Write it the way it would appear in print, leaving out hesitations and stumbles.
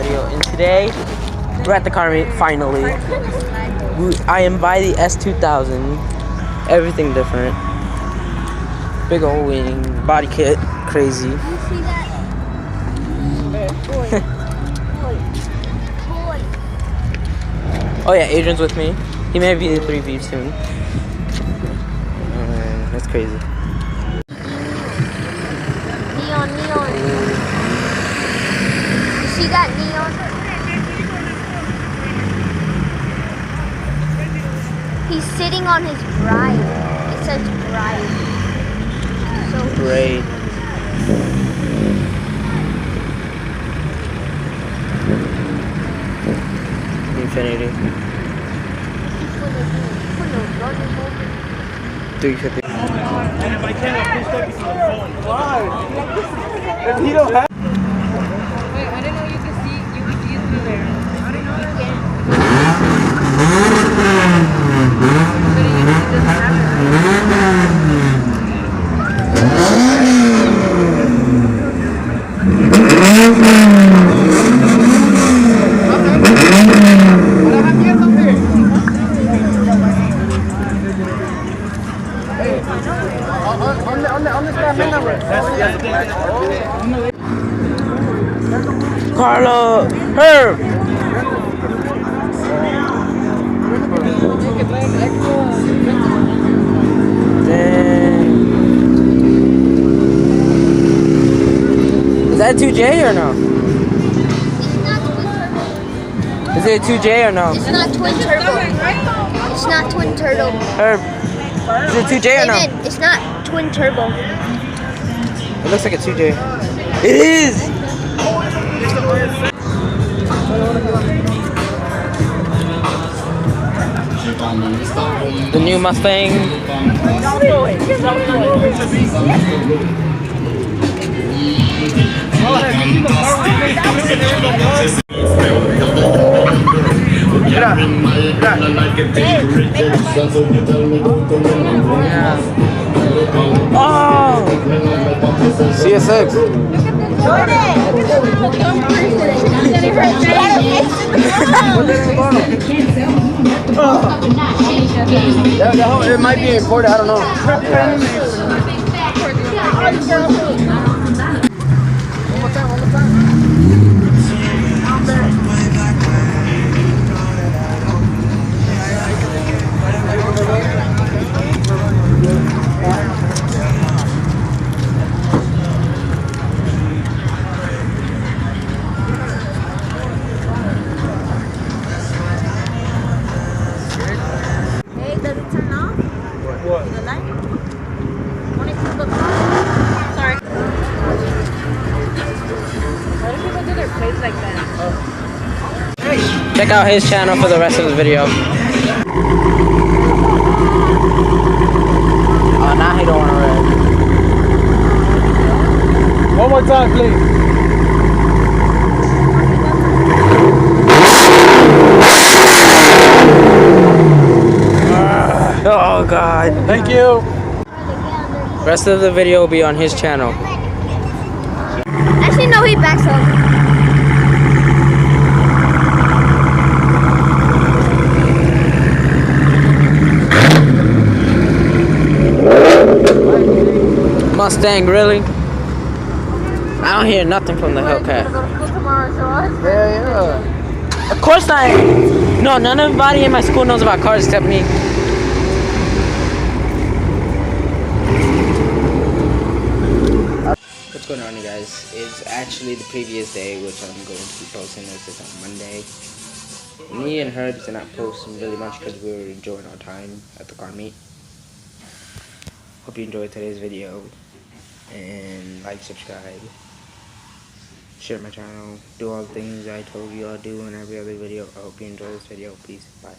video, and today we're at the car meet finally. I am by the S2000. Everything different. Big old wing, body kit, crazy. Oh yeah, Adrian's with me. He may be the 3V soon. That's crazy. Neon. You see that neon? He's sitting on his bride. It says bride. So Great. Infinity. 350. And if I can, please focus on the phone. Why? If he don't have. Wait, I didn't know you could see it through there. I didn't know that. Carlo, Herb. Dang. Is that 2J or no? Is it 2J or no? it's not twin turbo. It's not twin turbo. Herb, is it 2J or no? Amen. It's not twin turbo. It looks like a 2J. It is! The new Mustang. Oh! CSX. It might be imported, I don't know. Check out his channel for the rest of the video. Oh, now he don't want to red. One more time, please. Oh God. Thank you. Rest of the video will be on his channel. Actually, no, he backs up. Mustang, really? I don't hear nothing from the Hellcat. Yeah. Of course not. No, none of everybody in my school knows about cars except me. What's going on, you guys? It's actually the previous day, which I'm going to be posting this on Monday. Me and Herb did not post really much because we were enjoying our time at the car meet. Hope you enjoyed today's video. And like, subscribe, share my channel, do all the things I told you I'll do in every other video. I hope you enjoy this video. Peace. Bye.